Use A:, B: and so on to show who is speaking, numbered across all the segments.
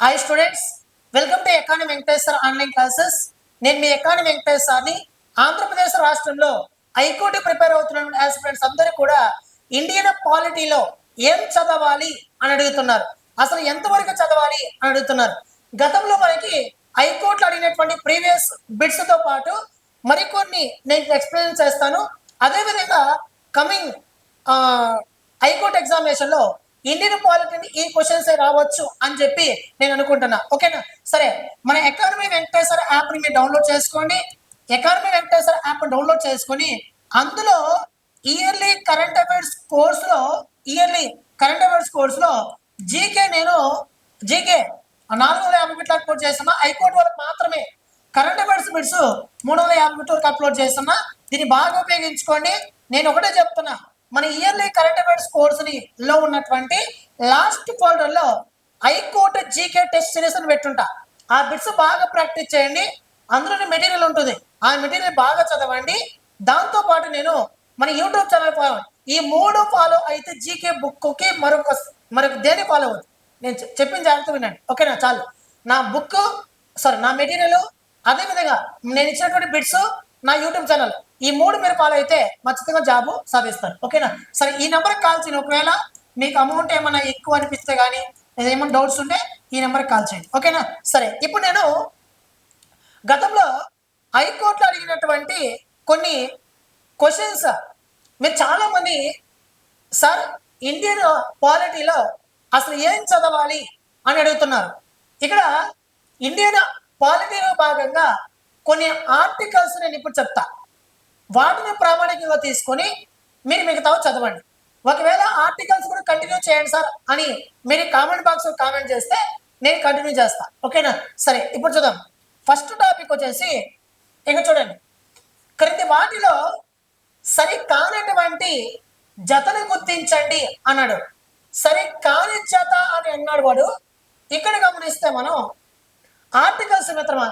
A: Hi students, welcome to economy Venkateswara online classes. నేను మీ economy వెంకటేశ్వర్ని. Andhra Pradesh రాష్ట్రంలో high court prepare అవుతున్న aspirants అందరూ కూడా ఇండియన్ పాలిటీలో ఏం చదవాలి అని అడుగుతున్నారు. అసలు ఎంతవరకు చదవాలి అని అడుగుతున్నారు. గతంలో మనకి హైకోర్టులో అడిగినటువంటి ప్రీవియస్ బిట్స్ తో పాటు మరికొన్ని నేను ఎక్స్ప్లెయిన్ చేస్తాను. అదేవిధంగా కమింగ్ హైకోర్టు ఎగ్జామినేషన్ లో ఇండియన్ పాలిటీని ఈ క్వశ్చన్స్ రావచ్చు అని చెప్పి నేను అనుకుంటున్నా. ఓకేనా? సరే, మన ఎకానమీ వెంకటేశ్వర యాప్ ని మీరు డౌన్లోడ్ చేసుకోండి. ఎకానమీ వెంకటేశ్వర యాప్ డౌన్లోడ్ చేసుకొని అందులో ఇయర్లీ కరెంట్ అఫైర్స్ కోర్సులో జీకే నేను జీకే 450 బిట్లు అప్లోడ్ చేస్తున్నా. హైకోర్టు వరకు మాత్రమే కరెంట్ అఫైర్స్ బిట్స్ 350 బిట్ల వరకు అప్లోడ్ చేస్తున్నా. దీన్ని బాగా ఉపయోగించుకోండి. నేను ఒకటే చెప్తున్నా, మన ఇయర్లీ కరెంట్ అఫైర్స్ కోర్సులో ఉన్నటువంటి లాస్ట్ ఫోల్డర్ లో హైకోర్టు జీకే టెస్ట్ సిరీస్ అని పెట్టుంటా. ఆ బిట్స్ బాగా ప్రాక్టీస్ చేయండి. అందులోనే మెటీరియల్ ఉంటుంది. ఆ మెటీరియల్ బాగా చదవండి. దాంతో పాటు నేను మన యూట్యూబ్ ఛానల్ ఈ 3 ఫాలో అయితే జీకే బుక్ కి మరొక దేని ఫాలో అవుతుంది. నేను చెప్పిన జాగ్రత్త వినండి. ఓకేనా? చాలు. నా మెటీరియల్, అదేవిధంగా నేను ఇచ్చినటువంటి బిట్స్, నా యూట్యూబ్ ఛానల్, ఈ 3 మీరు ఫాలో అయితే ఖచ్చితంగా జాబు సాధిస్తారు. ఓకేనా? సరే, ఈ నెంబర్కి కాల్ చేయండి. ఒకవేళ మీకు అమౌంట్ ఏమైనా ఎక్కువ అనిపిస్తే కానీ ఏమైనా డౌట్స్ ఉంటే ఈ నెంబర్కి కాల్ చేయండి. ఓకేనా? సరే, ఇప్పుడు నేను గతంలో హైకోర్టులో అడిగినటువంటి కొన్ని క్వశ్చన్స్ మీరు చాలా మంది సార్ ఇండియన్ పాలిటీలో అసలు ఏం చదవాలి అని అడుగుతున్నారు. ఇక్కడ ఇండియన్ పాలిటీలో భాగంగా కొన్ని ఆర్టికల్స్ నేను ఇప్పుడు చెప్తా. వాటిని ప్రామాణికంగా తీసుకొని మీరు మిగతావి చదవండి. ఒకవేళ ఆర్టికల్స్ కూడా కంటిన్యూ చేయండి సార్ అని మీరు కామెంట్ బాక్స్ లో కామెంట్ చేస్తే నేను కంటిన్యూ చేస్తా. ఓకేనా? సరే, ఇప్పుడు చూద్దాం. ఫస్ట్ టాపిక్ వచ్చేసి ఇక చూడండి. క్రింది వాటిలో సరి కానటువంటి జతను గుర్తించండి అన్నాడు. సరి కాని జత అని అన్నాడు వాడు. ఇక్కడ గమనిస్తే మనం ఆర్టికల్స్ మిత్రమా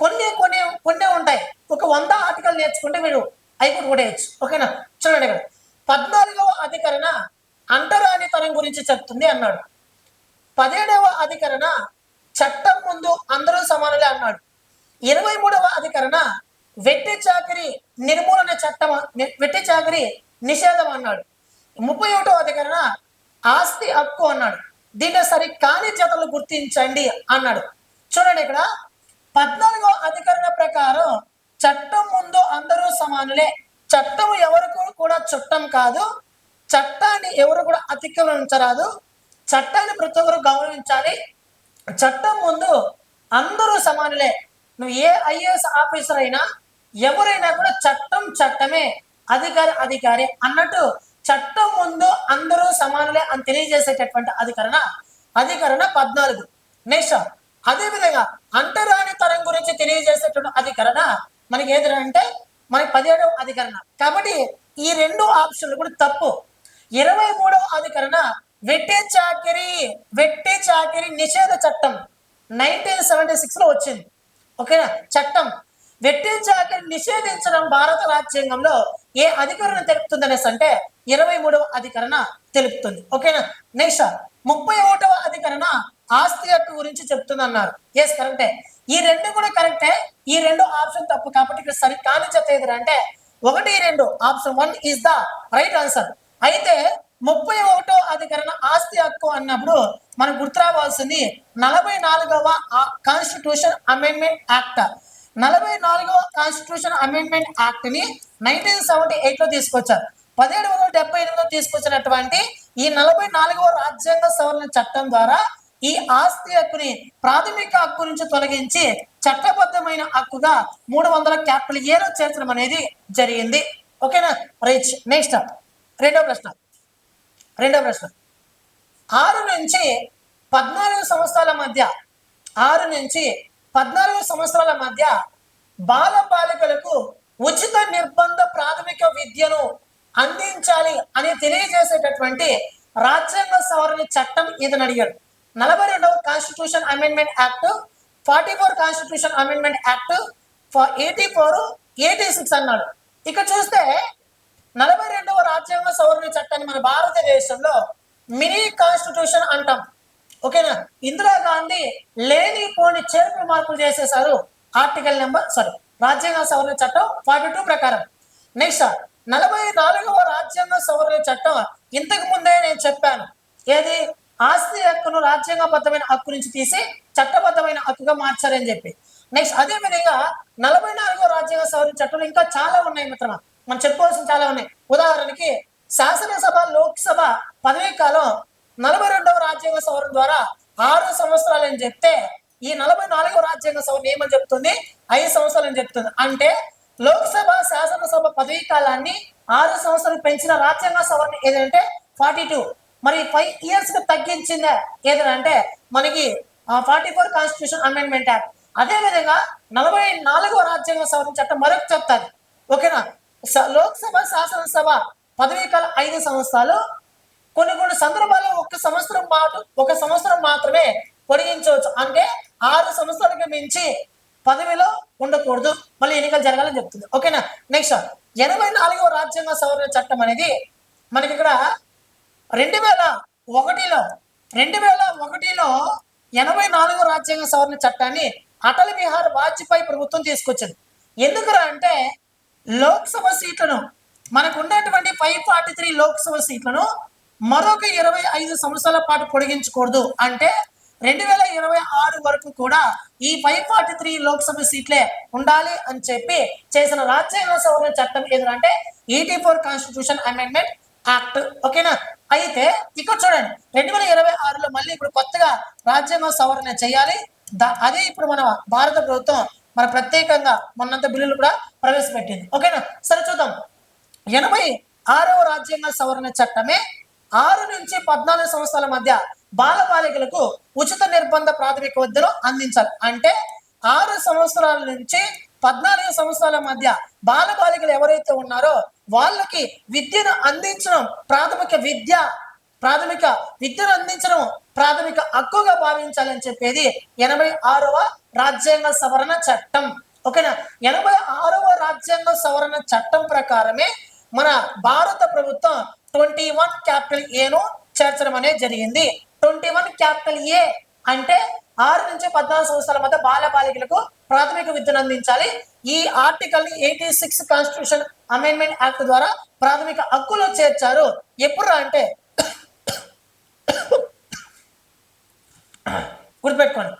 A: కొన్ని ఉంటాయి. ఒక 100 ఆర్టికల్ నేర్చుకుంటే మీరు హైకోర్టు కొట్టేయచ్చు. ఓకేనా? చూడండి, ఇక్కడ 14వ అధికరణ అంటరానితనం గురించి చెప్తుంది అన్నాడు. 17వ అధికరణ చట్టం ముందు అందరూ సమానులే అన్నాడు. 23వ అధికరణ వెట్టి చాకిరి నిర్మూలన చట్టం, వెట్టి చాకిరి నిషేధం అన్నాడు. 31వ అధికరణ ఆస్తి హక్కు అన్నాడు. దీంట్లో సరి కాని జతలు గుర్తించండి అన్నాడు. చూడండి, ఇక్కడ 14వ అధికరణ ప్రకారం చట్టం ముందు అందరూ సమానులే. చట్టం ఎవరికి కూడా చుట్టం కాదు. చట్టాన్ని ఎవరు కూడా అతిక్రమించరాదు. చట్టాన్ని ప్రతి ఒక్కరు గౌరవించాలి. చట్టం ముందు అందరూ సమానులే. నువ్వు ఏ ఐఏఎస్ ఆఫీసర్ అయినా ఎవరైనా కూడా చట్టం చట్టమే, అధికారి అన్నట్టు చట్టం ముందు అందరూ సమానులే అని తెలియజేసేటటువంటి అధికరణ 14. నెక్స్ట్, అదేవిధంగా అంటరానితనం గురించి తెలియజేసేటువంటి అధికరణ మనకి ఏదంటే మనకి 17వ అధికరణ. కాబట్టి ఈ 2 ఆప్షన్లు కూడా తప్పు. 23వ అధికరణ వెట్టి చాకిరి నిషేధ చట్టం 1976 లో వచ్చింది. ఓకేనా? చట్టం వెట్టి చాకిరి నిషేధించడం భారత రాజ్యాంగంలో ఏ అధికరణ తెలుపుతుంది అనేసి అంటే 23వ అధికరణ తెలుపుతుంది. ఓకేనా? నెక్స్ట్, 31వ అధికరణ ఆస్తి హక్కు గురించి చెప్తుంది అన్నారు. ఎస్, కరెక్టే. ఈ 2 కూడా కరెక్టే. ఈ 2 ఆప్షన్ తప్పు. కాబట్టి ఇక్కడ సరి కాని జత ఏదంటే 1, 2 option 1 is the right answer. అయితే 31వ అధికరణ ఆస్తి హక్కు అన్నప్పుడు మనకు గుర్తు రావాల్సింది 44వ కాన్స్టిట్యూషన్ అమెండ్మెంట్ యాక్ట్. 44వ కాన్స్టిట్యూషన్ అమెండ్మెంట్ యాక్ట్ ని 1978 లో తీసుకొచ్చారు. 1778లో తీసుకొచ్చినటువంటి ఈ 44వ రాజ్యాంగ సవరణ చట్టం ద్వారా ఈ ఆస్తి హక్కుని ప్రాథమిక హక్కు నుంచి తొలగించి చట్టబద్ధమైన హక్కుగా 300 చేర్చడం అనేది జరిగింది. ఓకేనా? రైట్. నెక్స్ట్, రెండో ప్రశ్న. 6 నుంచి 14 సంవత్సరాల మధ్య బాల బాలికలకు ఉచిత నిర్బంధ ప్రాథమిక విద్యను అందించాలి అని తెలియజేసేటటువంటి రాజ్యాంగ సవరణ చట్టం ఇదని అడిగాడు. 42వ constitution amendment act, 44 constitution amendment act, 84, 86 అన్నాడు. ఇక చూస్తే 42వ రాజ్యాంగ సవరణ చట్టాన్ని మన భారతదేశంలో మినీ కాన్స్టిట్యూషన్ అంటాం. ఓకేనా. ఇందిరాగాంధీ లేనిపోని చేర్పులు మార్పులు చేసేశారు ఆర్టికల్ నెంబర్ రాజ్యాంగ సవరణ చట్టం 42 ప్రకారం. నెక్స్ట్ 44వ రాజ్యాంగ సవరణ చట్టం ఇంతకు ముందే నేను చెప్పాను. ఏది? ఆస్తి హక్కును రాజ్యాంగబద్ధమైన హక్కు నుంచి తీసి చట్టబద్ధమైన హక్కుగా మార్చారని చెప్పి. నెక్స్ట్ అదే విధంగా 44వ రాజ్యాంగ సవరణ చట్టంలో ఇంకా చాలా ఉన్నాయి మిత్రమా, మనం చెప్పుకోవాల్సిన చాలా ఉన్నాయి. ఉదాహరణకి శాసనసభ లోక్సభ పదవీ కాలం 42వ రాజ్యాంగ సవరణ ద్వారా 6 సంవత్సరాలు అని చెప్తే ఈ 44వ రాజ్యాంగ సవరణ ఏమని చెప్తుంది? 5 సంవత్సరాలు అని చెప్తుంది. అంటే లోక్సభ శాసనసభ పదవీ కాలాన్ని 6 సంవత్సరాలు పెంచిన రాజ్యాంగ సవరణ ఏదంటే 42. మరి 5 years కి తగ్గించిందే ఏదంటే మనకి 44 కాన్స్టిట్యూషన్ అమెండ్మెంట్ యాక్ట్. అదే విధంగా 44వ రాజ్యాంగ సవరణ చట్టం మరొక చెప్తాది. ఓకేనా. లోక్సభ శాసనసభ పదవీ కాలం 5 సంవత్సరాలు, కొన్ని సందర్భాల్లో ఒక సంవత్సరం మాత్రమే పొడిగించవచ్చు. అంటే 6 సంవత్సరాలకు మించి పదవిలో ఉండకూడదు, మళ్ళీ ఎన్నికలు జరగాలని చెప్తుంది. ఓకేనా. నెక్స్ట్ 84వ రాజ్యాంగ సవరణ చట్టం అనేది మనకి ఇక్కడ 2001లో 84వ రాజ్యాంగ సవరణ చట్టాన్ని అటల్ బిహారీ వాజ్పేయి ప్రభుత్వం తీసుకొచ్చింది. ఎందుకురా అంటే లోక్సభ సీట్లను మనకు ఉన్నటువంటి 543 లోక్సభ సీట్లను మరొక 25 సంవత్సరాల పాటు పొడిగించకూడదు. అంటే 2026 వరకు కూడా ఈ 543 లోక్సభ సీట్లే ఉండాలి అని చెప్పి చేసిన రాజ్యాంగ సవరణ చట్టం ఏదంటే 84 కాన్స్టిట్యూషన్ అమెండ్మెంట్ యాక్ట్. ఓకేనా. అయితే ఇక్కడ చూడండి 2026లో మళ్ళీ ఇప్పుడు కొత్తగా రాజ్యాంగ సవరణ చేయాలి. అదే ఇప్పుడు మన భారత ప్రభుత్వం మన ప్రత్యేకంగా మొన్నంత బిల్లులు కూడా ప్రవేశపెట్టింది. ఓకేనా. సరే చూద్దాం. 86వ రాజ్యాంగ సవరణ చట్టమే 6 నుంచి 14 సంవత్సరాల మధ్య బాలబాలికలకు ఉచిత నిర్బంధ ప్రాథమిక విద్యను అందించాలి. అంటే 6 సంవత్సరాల నుంచి 14 సంవత్సరాల మధ్య బాలబాలికలు ఎవరైతే ఉన్నారో వాళ్ళకి విద్యను అందించడం ప్రాథమిక విద్యను అందించడం ప్రాథమిక హక్కుగా భావించాలని చెప్పేది 86వ రాజ్యాంగ సవరణ చట్టం. ఓకేనా. 86వ రాజ్యాంగ సవరణ చట్టం ప్రకారమే మన భారత ప్రభుత్వం 21(a)ను చేర్చడం అనేది జరిగింది. 21(a) అంటే 6 నుంచి 14 సంవత్సరాల మధ్య బాలబాలికలకు ప్రాథమిక విద్యను అందించాలి. ఈ ఆర్టికల్ ని 86 కాన్స్టిట్యూషన్ అమెండ్మెంట్ యాక్ట్ ద్వారా ప్రాథమిక హక్కులో చేర్చారు. ఎప్పుడు అంటే గుర్తుపెట్టుకోండి,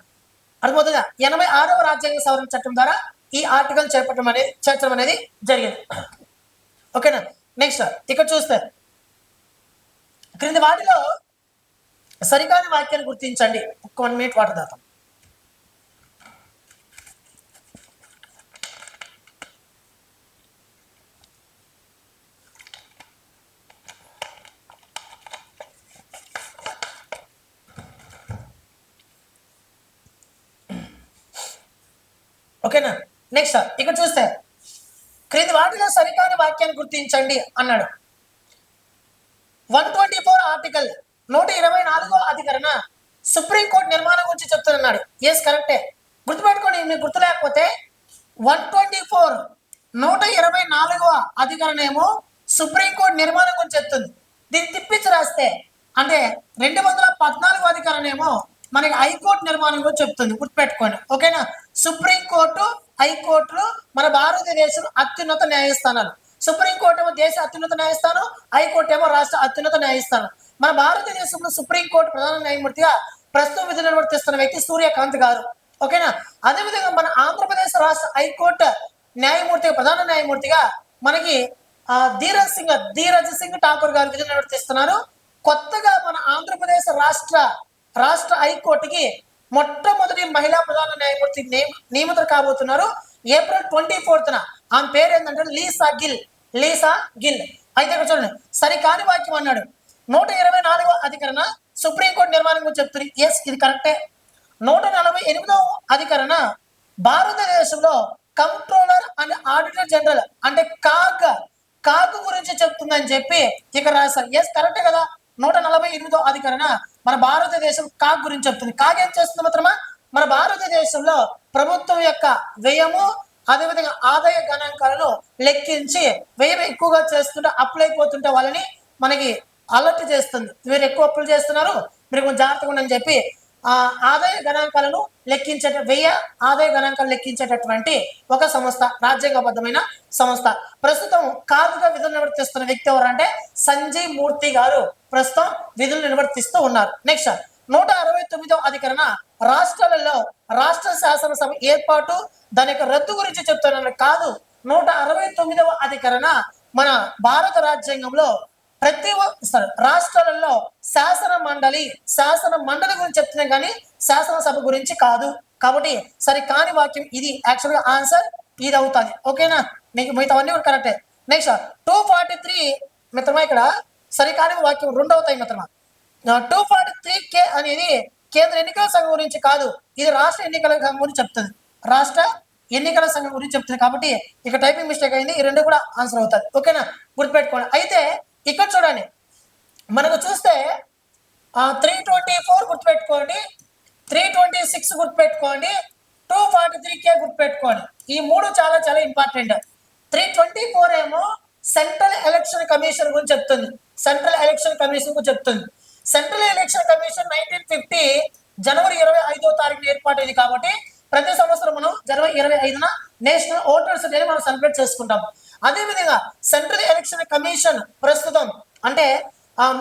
A: అర్థమవుతుందా? 86వ రాజ్యాంగ సవరణ చట్టం ద్వారా ఈ ఆర్టికల్ చేర్చడం అనేది జరిగింది. ఓకేనా. నెక్స్ట్ ఇక్కడ చూస్తే క్రింది వాటిలో సరికాని వాక్యాన్ని గుర్తించండి. 1 minute వాటర్ దాతాం. ఓకేనా. నెక్స్ట్ ఇక్కడ చూస్తే క్రింది వాటిలో సరికాని వాక్యాన్ని గుర్తించండి అన్నాడు. 124 ఆర్టికల్ 124వ అధికరణ సుప్రీంకోర్టు నిర్మాణం గురించి చెప్తున్నాడు. ఎస్ కరెక్టే. గుర్తుపెట్టుకోండి, మీకు గుర్తు లేకపోతే 124 124వ అధికరణ ఏమో సుప్రీంకోర్టు నిర్మాణం గురించి చెప్తుంది. దీన్ని తిప్పించి రాస్తే అంటే 214వ అధికరణ ఏమో మనకి హైకోర్టు నిర్మాణం గురించి చెప్తుంది. గుర్తుపెట్టుకోండి. ఓకేనా. సుప్రీంకోర్టు, హైకోర్టులు మన భారతదేశంలో అత్యున్నత న్యాయస్థానాలు. సుప్రీంకోర్టు ఏమో దేశ అత్యున్నత న్యాయస్థానం, హైకోర్టు ఏమో రాష్ట్ర అత్యున్నత న్యాయస్థానం. మన భారతదేశంలో సుప్రీంకోర్టు ప్రధాన న్యాయమూర్తిగా ప్రస్తుతం విధులు నిర్వర్తిస్తున్న వ్యక్తి సూర్యకాంత్ గారు. ఓకేనా. అదేవిధంగా మన ఆంధ్రప్రదేశ్ రాష్ట్ర హైకోర్టు న్యాయమూర్తిగా ప్రధాన న్యాయమూర్తిగా మనకి ధీరజ్ సింగ్ ఠాకూర్ గారు విధులు నిర్వర్తిస్తున్నారు. కొత్తగా మన ఆంధ్రప్రదేశ్ రాష్ట్ర హైకోర్టుకి మొట్టమొదటి మహిళా ప్రధాన న్యాయమూర్తి నియమితులు కాబోతున్నారు ఏప్రిల్ 24న. ఆమె పేరు ఏంటంటే లీసా గిల్. అయితే ఇక్కడ చూడండి, సరికాని వాక్యం అన్నాడు. 124వ అధికరణ సుప్రీంకోర్టు నిర్మాణం గురించి చెప్తుంది. ఎస్ ఇది కరెక్టే. 148వ అధికరణ భారతదేశంలో కంట్రోలర్ అండ్ ఆడిటర్ జనరల్ అంటే కాగ్ గురించి చెప్తుందని చెప్పి ఇక్కడ రాశారు. ఎస్ కరెక్టే కదా. 148వ అధికరణ మన భారతదేశం కాగ్ గురించి చెప్తుంది. కాగ్ ఏం చేస్తుంది మాత్రమా? మన భారతదేశంలో ప్రభుత్వం యొక్క వ్యయము అదేవిధంగా ఆదాయ గణాంకాలను లెక్కించి వ్యయం ఎక్కువగా చేస్తుంటే అప్పులు అయిపోతుంటే వాళ్ళని మనకి అలర్ట్ చేస్తుంది. మీరు ఎక్కువ అప్పులు చేస్తున్నారు, మీరు కొంచెం జాగ్రత్తగా ఉండని చెప్పి ఆదాయ గణాంకాలను వ్యయ ఆదాయ గణాంకాలు లెక్కించేటటువంటి ఒక సంస్థ, రాజ్యాంగబద్ధమైన సంస్థ. ప్రస్తుతం కాదుగా విధులు నిర్వర్తిస్తున్న వ్యక్తి ఎవరంటే సంజయ్ మూర్తి గారు ప్రస్తుతం విధులు నిర్వర్తిస్తూ ఉన్నారు. నెక్స్ట్ 169వ అధికరణ రాష్ట్రాలలో రాష్ట్ర శాసనసభ ఏర్పాటు దాని యొక్క రద్దు గురించి చెప్తున్నాను కాదు. 169వ అధికరణ మన భారత రాజ్యాంగంలో ప్రతి రాష్ట్రాలలో శాసన మండలి గురించి చెప్తున్నాం కానీ శాసనసభ గురించి కాదు. కాబట్టి సరి కాని వాక్యం ఇది. యాక్చువల్గా ఆన్సర్ ఇది అవుతుంది. ఓకేనా, మీకు మిగతావన్నీ కూడా కరెక్టే. నెక్స్ట్ 243 మిత్రమా, ఇక్కడ సరికాని వాక్యం రెండు అవుతాయి మిత్రమా. 243K అనేది కేంద్ర ఎన్నికల సంఘం గురించి కాదు, ఇది రాష్ట్ర ఎన్నికల సంఘం గురించి చెప్తుంది. రాష్ట్ర ఎన్నికల సంఘం గురించి చెప్తుంది. కాబట్టి ఇక టైపింగ్ మిస్టేక్ అయింది. ఈ రెండు కూడా ఆన్సర్ అవుతుంది. ఓకేనా, గుర్తుపెట్టుకోండి. అయితే ఇక్కడ చూడండి, మనకు చూస్తే 324 గుర్తుపెట్టుకోండి, 326 గుర్తుపెట్టుకోండి, 243K గుర్తుపెట్టుకోండి. ఈ మూడు చాలా చాలా ఇంపార్టెంట్. 324 ఏమో సెంట్రల్ ఎలక్షన్ కమిషన్ గురించి చెప్తుంది. సెంట్రల్ ఎలక్షన్ కమిషన్ గురించి చెప్తుంది. సెంట్రల్ ఎలక్షన్ కమిషన్ 1950 జనవరి 25వ తారీఖున ఏర్పాటైంది. కాబట్టి ప్రతి సంవత్సరం మనం జనవరి 25న నేషనల్ ఓటర్స్ డే మనం సెలబ్రేట్ చేసుకుంటాం. అదేవిధంగా సెంట్రల్ ఎలక్షన్ కమిషన్ ప్రస్తుతం అంటే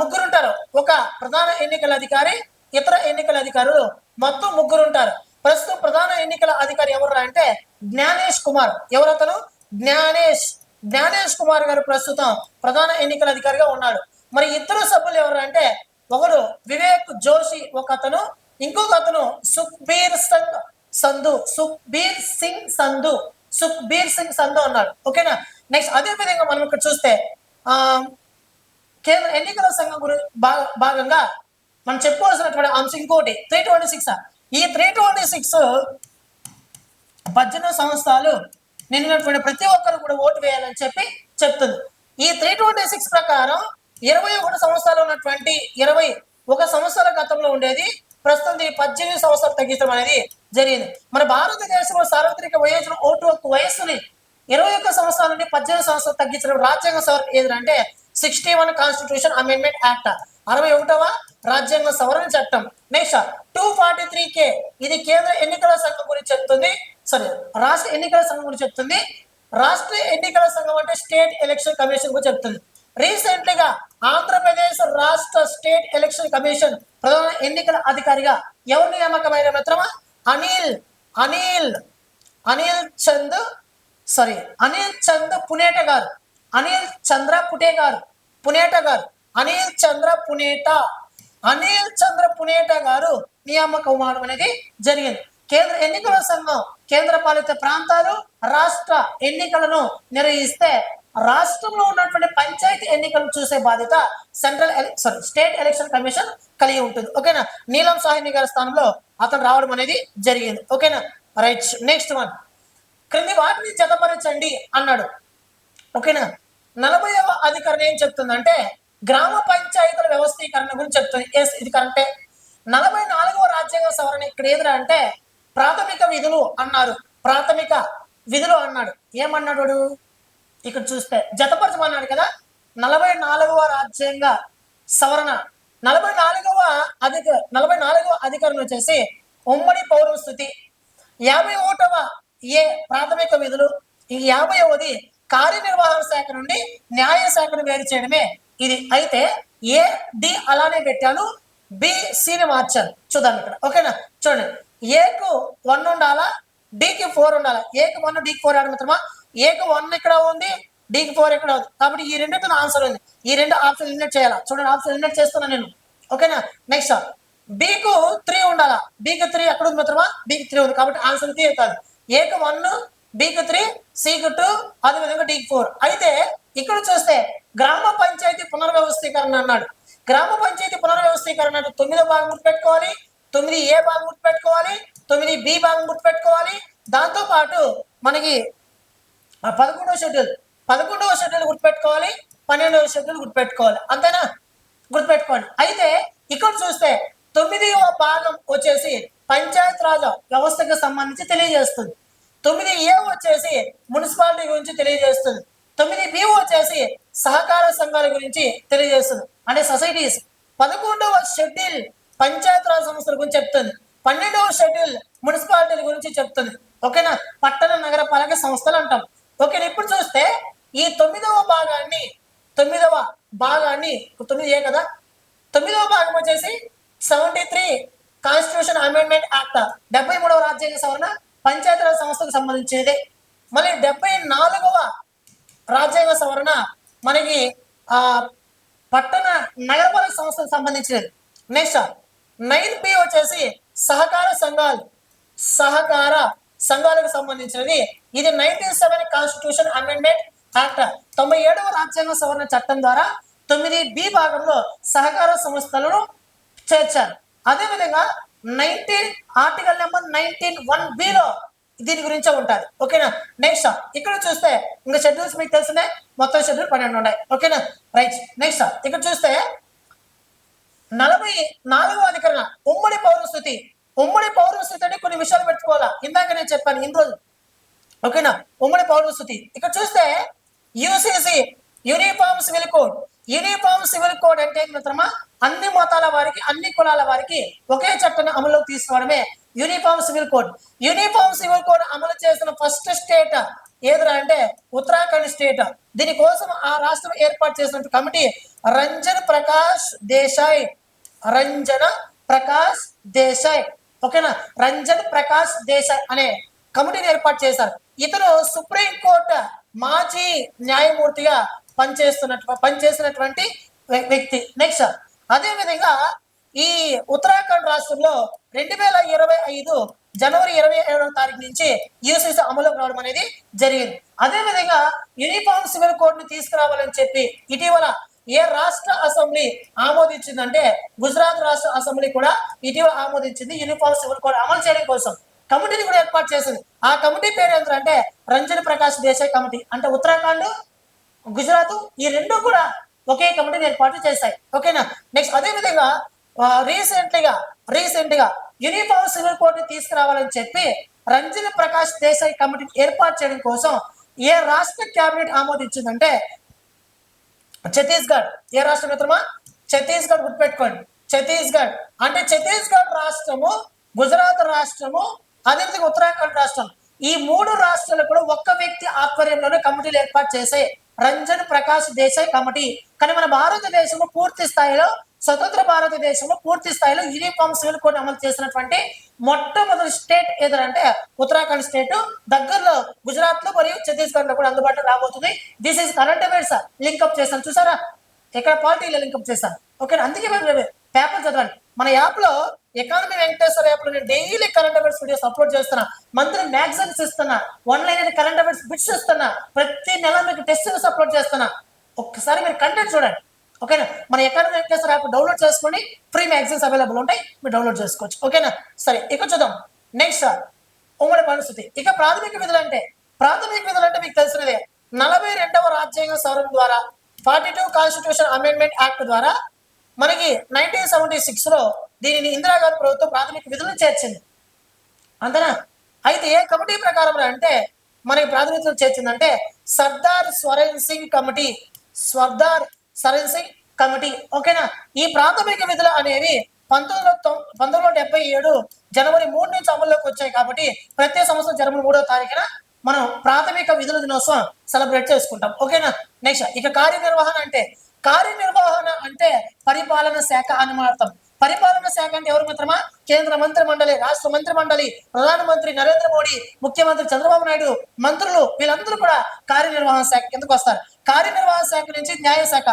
A: ముగ్గురు ఉంటారు. ఒక ప్రధాన ఎన్నికల అధికారి, ఇతర ఎన్నికల అధికారులు, మొత్తం ముగ్గురు ఉంటారు. ప్రస్తుతం ప్రధాన ఎన్నికల అధికారి ఎవరు అంటే జ్ఞానేష్ కుమార్. ఎవరతను? జ్ఞానేష్ కుమార్ గారు ప్రస్తుతం ప్రధాన ఎన్నికల అధికారిగా ఉన్నాడు. మరి ఇద్దరు సభ్యులు ఎవరు అంటే ఒకడు వివేక్ జోషి ఒక అతను, ఇంకొక అతను సుఖ్బీర్ సింగ్ సంధు అన్నాడు. ఓకేనా. నెక్స్ట్ అదే విధంగా మనం ఇక్కడ చూస్తే కేంద్ర ఎన్నికల సంఘం గురించి భాగంగా మనం చెప్పుకోవాల్సినటువంటి అంశం ఇంకోటి 326. ఈ 326 18 సంవత్సరాలు నిండినటువంటి ప్రతి ఒక్కరు కూడా ఓటు వేయాలని చెప్పి చెప్తుంది. ఈ 326 ప్రకారం 21 సంవత్సరాలు ఉన్నటువంటి 21 సంవత్సరాల గతంలో ఉండేది ప్రస్తుతం 18 సంవత్సరాలు తగ్గించడం అనేది జరిగింది. మన భారతదేశంలో సార్వత్రిక వయోజన ఓటు హక్కు వయస్సుని 21 సంవత్సరాల నుండి 18 సంవత్సరాలు తగ్గించడం రాజ్యాంగ సవరణ ఏదంటే 61 కాన్స్టిట్యూషన్ అమెండ్మెంట్ యాక్ట్, 61వ రాజ్యాంగ సవరణ చట్టం. నెక్స్ట్ 243K ఇది కేంద్ర ఎన్నికల సంఘం గురించి చెప్తుంది. రాష్ట్ర ఎన్నికల సంఘం గురించి చెప్తుంది. రాష్ట్ర ఎన్నికల సంఘం అంటే స్టేట్ ఎలక్షన్ కమిషన్ గురించి చెప్తుంది. రీసెంట్లీగా ఆంధ్రప్రదేశ్ రాష్ట్ర స్టేట్ ఎలక్షన్ కమిషన్ ప్రధాన ఎన్నికల అధికారిగా ఎవరు నియామకమైన మిత్రమా? అనిల్ చంద్ర పునేట గారు. అనిల్ చంద్ర పునేట గారు నియామకం అవడం అనేది జరిగింది. కేంద్ర ఎన్నికల సంఘం కేంద్ర పాలిత ప్రాంతాలు రాష్ట్ర ఎన్నికలను నిర్వహిస్తే రాష్ట్రంలో ఉన్నటువంటి పంచాయతీ ఎన్నికలను చూసే బాధ్యత స్టేట్ ఎలక్షన్ కమిషన్ కలిగి ఉంటుంది. ఓకేనా. నీలం సాహ్ని గారి స్థానంలో అతను రావడం అనేది జరిగింది. ఓకేనా, రైట్. నెక్స్ట్ వన్, క్రింది వాటిని జతపరచండి అన్నాడు. ఓకేనా. 40వ అధికరణ ఏం చెప్తుందంటే గ్రామ పంచాయతీల వ్యవస్థీకరణ గురించి చెప్తుంది. ఎస్, ఇది కరెక్టే. 44వ రాజ్యాంగ సవరణ ఇక్కడ ఏదిరా అంటే ప్రాథమిక విధులు అన్నారు. ఏమన్నాడు ఇక్కడ చూస్తే జతపరచమన్నాడు కదా. 44వ రాజ్యాంగ సవరణ 44వ అధికరణ వచ్చేసి ఉమ్మడి పౌరస్థితి, 51వ ప్రాథమిక విధులు, ఈ 50వది కార్యనిర్వహణ శాఖ నుండి న్యాయ శాఖను వేరు చేయడమే ఇది. అయితే డి అలానే పెట్టాను, సిని మార్చాను. చూద్దాం ఇక్కడ. ఓకేనా, చూడండి. ఏకు 1 ఉండాలా, డికి 4 ఉండాలా. ఏకు 1 డికి 4 ఆడమిత్రమా. ఏకు 1 ఇక్కడ ఉంది, డికి 4 ఇక్కడ ఉంది. కాబట్టి ఈ రెండింటితో ఆన్సర్ ఉంది. ఈ రెండు ఆప్షన్ ఎలిమినేట్ చేయాలా. చూడండి, ఆప్షన్ ఎలిమినేట్ చేస్తున్నా నేను. ఓకేనా. నెక్స్ట్ బికు 3 ఉండాలా. బికి 3 ఎక్కడ ఉంది మిత్రమా? బికి 3 ఉంది. కాబట్టి ఆన్సర్ 3 అవుతుంది. ఏకు 1, బికి 3, సికి 2, అదేవిధంగా డికి 4. అయితే ఇక్కడ చూస్తే గ్రామ పంచాయతీ పునర్వ్యవస్థీకరణ అన్నాడు. గ్రామ పంచాయతీ పునర్వ్యవస్థీకరణ అంటే 9వ భాగం గుర్తుపెట్టుకోవాలి, 9A భాగం గుర్తుపెట్టుకోవాలి, 9B భాగం గుర్తుపెట్టుకోవాలి. దాంతో పాటు మనకి 11వ షెడ్యూల్ గుర్తుపెట్టుకోవాలి, 12వ షెడ్యూల్ గుర్తుపెట్టుకోవాలి. అంతేనా? గుర్తుపెట్టుకోండి. అయితే ఇక్కడ చూస్తే 9వ భాగం వచ్చేసి పంచాయత్ రాజ్ వ్యవస్థకు సంబంధించి తెలియజేస్తుంది. 9A వచ్చేసి మున్సిపాలిటీ గురించి తెలియజేస్తుంది. 9B వచ్చేసి సహకార సంఘాల గురించి తెలియజేస్తుంది, అంటే సొసైటీస్. 11వ షెడ్యూల్ పంచాయతీరాజ్ సంస్థల గురించి చెప్తుంది. 12వ షెడ్యూల్ మున్సిపాలిటీల గురించి చెప్తుంది. ఓకేనా, పట్టణ నగర పాలక సంస్థలు అంటాం. ఓకేనా, ఇప్పుడు చూస్తే ఈ 9వ భాగాన్ని 9 కదా, 9వ భాగం వచ్చేసి 73 కాన్స్టిట్యూషన్ అమెండ్మెంట్ యాక్ట్ 73వ రాజ్యాంగ సవరణ పంచాయతీరాజ్ సంస్థకు సంబంధించేది. మళ్ళీ 74వ రాజ్యాంగ సవరణ మనకి పట్టణ నగరపాలక సంస్థకు సంబంధించినది. నెక్స్ట్ 9B వచ్చేసి సహకార సంఘాలకు సంబంధించినది. ఇది 97 కాన్స్టిట్యూషన్ అమెండ్మెంట్ యాక్ట్ 97వ రాజ్యాంగ సవరణ చట్టం ద్వారా 9B భాగంలో సహకార సంస్థలను చేర్చారు. అదేవిధంగా ఆర్టికల్ నెంబర్ 19(1)B దీని గురించే ఉంటుంది. ఓకేనా, నెక్స్ట్ ఇక్కడ చూస్తే ఇంకా షెడ్యూల్స్ మీకు తెలిసినే, మొత్తం షెడ్యూల్ 12 ఉన్నాయి. ఓకేనా, రైట్. నెక్స్ట్ ఇక్కడ చూస్తే 44వ అధికరణ ఉమ్మడి పౌరస్థితి అంటే కొన్ని విషయాలు పెట్టుకోవాలా. ఇందాక నేను చెప్పాను ఇన్ని రోజులు. ఓకేనా, ఉమ్మడి పౌరస్థితి ఇక్కడ చూస్తే యూసీసీ యూనిఫామ్ సివిల్ కోడ్ అంటే మిత్రమా అన్ని మతాల వారికి, అన్ని కులాల వారికి ఒకే చట్టాన్ని అమలులోకి తీసుకోవడమే యూనిఫామ్ సివిల్ కోడ్ అమలు చేసిన ఫస్ట్ స్టేట్ ఏదిరా అంటే ఉత్తరాఖండ్ స్టేట్. దీనికోసం ఆ రాష్ట్రం ఏర్పాటు చేసిన కమిటీ రంజన్ ప్రకాష్ దేశాయ్ ఓకేనా, రంజన్ ప్రకాష్ దేశాయ్ అనే కమిటీని ఏర్పాటు చేశారు. ఇతను సుప్రీంకోర్టు మాజీ న్యాయమూర్తిగా పనిచేసినటువంటి వ్యక్తి. నెక్స్ట్ అదే విధంగా ఈ ఉత్తరాఖండ్ రాష్ట్రంలో 2025 జనవరి 27వ తారీఖు నుంచి యూసీసీ అమలులోకి రావడం అనేది జరిగింది. అదేవిధంగా యూనిఫామ్ సివిల్ కోడ్ ని తీసుకురావాలని చెప్పి ఇటీవల ఏ రాష్ట్ర అసెంబ్లీ ఆమోదించిందంటే గుజరాత్ రాష్ట్ర అసెంబ్లీ కూడా ఇటీవల ఆమోదించింది. యూనిఫామ్ సివిల్ కోడ్ అమలు చేయడం కోసం కమిటీని కూడా ఏర్పాటు చేసింది. ఆ కమిటీ పేరు ఏంటంటే రంజన్ ప్రకాష్ దేశాయ్ కమిటీ. అంటే ఉత్తరాఖండ్, గుజరాత్ ఈ రెండు కూడా ఒకే కమిటీని ఏర్పాటు చేశాయి. ఓకేనా, నెక్స్ట్ అదే విధంగా రీసెంట్ గా యూనిఫామ్ సివిల్ కోడ్ ని తీసుకురావాలని చెప్పి రంజన్ ప్రకాష్ దేశాయ్ కమిటీని ఏర్పాటు చేయడం కోసం ఏ రాష్ట్ర క్యాబినెట్ ఆమోదించిందంటే ఛత్తీస్గఢ్. ఏ రాష్ట్రం మిత్రమా? ఛత్తీస్గఢ్. గుర్తుపెట్టుకోండి, ఛత్తీస్గఢ్. అంటే ఛత్తీస్గఢ్ రాష్ట్రము, గుజరాత్ రాష్ట్రము, అదేవిధంగా ఉత్తరాఖండ్ రాష్ట్రం, ఈ 3 రాష్ట్రాలు కూడా ఒక్క వ్యక్తి ఆధ్వర్యంలోనే కమిటీలు ఏర్పాటు చేసే రంజన్ ప్రకాష్ దేశాయ్ కమిటీ. కానీ మన భారతదేశంలో పూర్తి స్థాయిలో, స్వతంత్ర భారతదేశంలో పూర్తి స్థాయిలో యూనిఫామ్ సివిల్ కోడ్ అమలు చేసినటువంటి మొట్టమొదటి స్టేట్ ఏదంటే ఉత్తరాఖండ్ స్టేట్. దగ్గరలో గుజరాత్ లో మరియు ఛత్తీస్గఢ్ లో కూడా అందుబాటులో రాబోతుంది. This is current affairs link up చేశాను, చూసారా? ఇక్కడ పాలిటీలో లింక్అప్ చేశాను. ఓకే, అందుకే పేపర్ చదవండి. మన యాప్ లో ఎకానమీ వెంకటేశ్వర యాప్ లో నేను daily current affairs videos upload చేస్తున్నా. మంత్లీ మ్యాగజైన్స్ ఇస్తున్నా, ఆన్లైన్ కరెంట్ అఫైర్స్ బిట్స్ ఇస్తున్నా, ప్రతి నెల మీకు టెస్ట్ సిరీస్ అప్లోడ్ చేస్తున్నా. ఒక్కసారి మీరు కంటెంట్ చూడండి. ఓకేనా, మన ఎకానమీ వెంకటేశ్వర యాప్ డౌన్లోడ్ చేసుకొని ఫ్రీ మ్యాగజైన్స్ అవైలబుల్ ఉంటాయి, మీరు డౌన్లోడ్ చేసుకోవచ్చు. ఓకేనా, సరే ఇక చూద్దాం. నెక్స్ట్ ఉమ్మడి పరిస్థితి. ఇక ప్రాథమిక విధులు అంటే మీకు తెలిసినదే 42వ రాజ్యాంగ సవరణ ద్వారా 42 కాన్స్టిట్యూషన్ అమెండ్మెంట్ యాక్ట్ ద్వారా మనకి 1976 లో దీనిని ఇందిరాగాంధీ ప్రభుత్వం ప్రాథమిక విధులను చేర్చింది. అంతేనా? అయితే ఏ కమిటీ ప్రకారం అంటే మనకి ప్రాతినిధ్యం చేర్చిందంటే సర్దార్ స్వరణ్ సింగ్ కమిటీ. ఓకేనా, ఈ ప్రాథమిక విధులు అనేవి 1977 జనవరి 3 నుంచి అమల్లోకి వచ్చాయి. కాబట్టి ప్రతి సంవత్సరం జనవరి 3వ తారీఖున మనం ప్రాథమిక విధుల దినోత్సవం సెలబ్రేట్ చేసుకుంటాం. ఓకేనా, నెక్స్ట్ ఇక కార్యనిర్వహణ అంటే పరిపాలన శాఖ అని అర్థం. పరిపాలన శాఖ అంటే ఎవరు మిత్రమా? కేంద్ర మంత్రి మండలి, రాష్ట్ర మంత్రి మండలి, ప్రధానమంత్రి నరేంద్ర మోడీ, ముఖ్యమంత్రి చంద్రబాబు నాయుడు, మంత్రులు, వీళ్ళందరూ కూడా కార్యనిర్వహణ శాఖ కిందకు వస్తారు. కార్యనిర్వహణ శాఖ నుంచి న్యాయశాఖ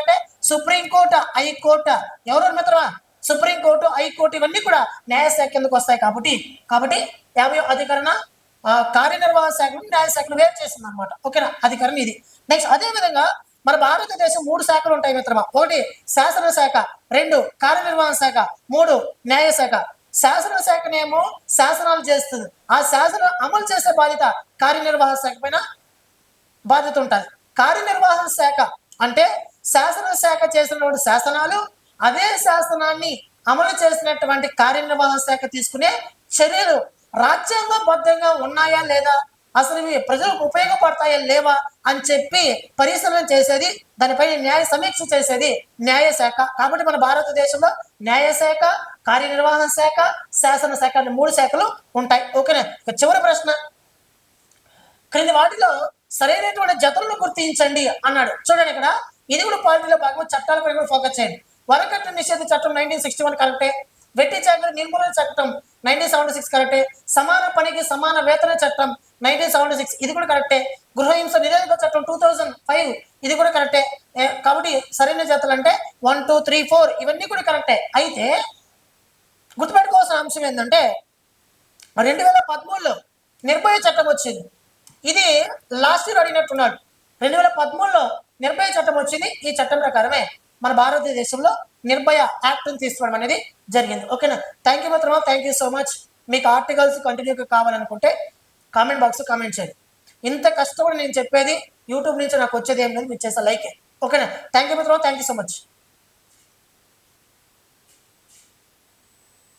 A: అంటే సుప్రీంకోర్టు, హైకోర్టు. ఎవరు మిత్రమా? సుప్రీంకోర్టు, హైకోర్టు ఇవన్నీ కూడా న్యాయశాఖ కిందకు వస్తాయి. కాబట్టి 50వ అధికరణ కార్యనిర్వహణ శాఖను న్యాయశాఖను వేరు చేసింది అనమాట. ఓకేనా, అధికరణ ఇది. నెక్స్ట్ అదే విధంగా మన భారతదేశం 3 శాఖలు ఉంటాయి మిత్రమా. 1 శాసనశాఖ, 2 కార్యనిర్వహణ శాఖ, 3 న్యాయశాఖ. శాసనశాఖనేమో శాసనాలు చేస్తుంది, ఆ శాసనం అమలు చేసే బాధ్యత కార్యనిర్వహణ శాఖ పైన బాధ్యత ఉంటుంది. కార్యనిర్వహణ శాఖ అంటే శాసనశాఖ చేసినటువంటి శాసనాలు, అదే శాసనాన్ని అమలు చేసినటువంటి కార్యనిర్వహణ శాఖ తీసుకునే చర్యలు రాజ్యాంగబద్ధంగా ఉన్నాయా లేదా అసలు ఇవి ప్రజలకు ఉపయోగపడతాయా లేవా అని చెప్పి పరిశీలన చేసేది, దానిపైన న్యాయ సమీక్ష చేసేది న్యాయశాఖ. కాబట్టి మన భారతదేశంలో న్యాయశాఖ, కార్యనిర్వహణ శాఖ, శాసనశాఖ అనే 3 శాఖలు ఉంటాయి. ఓకేనా. చివరి ప్రశ్న, క్రింది వాటిలో సరైనటువంటి జతలను గుర్తించండి అన్నాడు. చూడండి ఇక్కడ, ఇది కూడా పాలిటీలో భాగం. చట్టాలపై కూడా ఫోకస్ చేయండి. వరకట్న నిషేధ చట్టం 1961 కరెక్టే. వెట్టి చాకరీ నిర్మూలన చట్టం 1976 కరెక్టే. సమాన పనికి సమాన వేతన చట్టం 1976 ఇది కూడా కరెక్టే. గృహహింస నిరోధక చట్టం 2005 ఇది కూడా కరెక్టే. కాబట్టి సరైన జతలు అంటే 1, 2, 3, 4 ఇవన్నీ కూడా కరెక్టే. అయితే గుర్తుపెట్టుకోవాల్సిన అంశం ఏంటంటే 2013లో నిర్భయ చట్టం వచ్చింది. ఇది లాస్ట్ ఇయర్ అడిగినట్టున్నాడు. 2013లో నిర్భయ చట్టం వచ్చింది. ఈ చట్టం ప్రకారమే మన భారతదేశంలో నిర్భయ యాక్ట్ని తీసుకోవడం అనేది జరిగింది. ఓకేనా. థ్యాంక్ యూ మిత్రమా, థ్యాంక్ యూ సో మచ్. మీకు ఆర్టికల్స్ కంటిన్యూగా కావాలనుకుంటే కామెంట్ బాక్స్ కామెంట్ చేయండి. ఇంత కష్టపడి నేను చెప్పేది యూట్యూబ్ నుంచి నాకు వచ్చేది ఏం లేదు, మీరు చేసే లైకే. ఓకేనా. థ్యాంక్ యూ మిత్రమా, థ్యాంక్ యూ సో మచ్.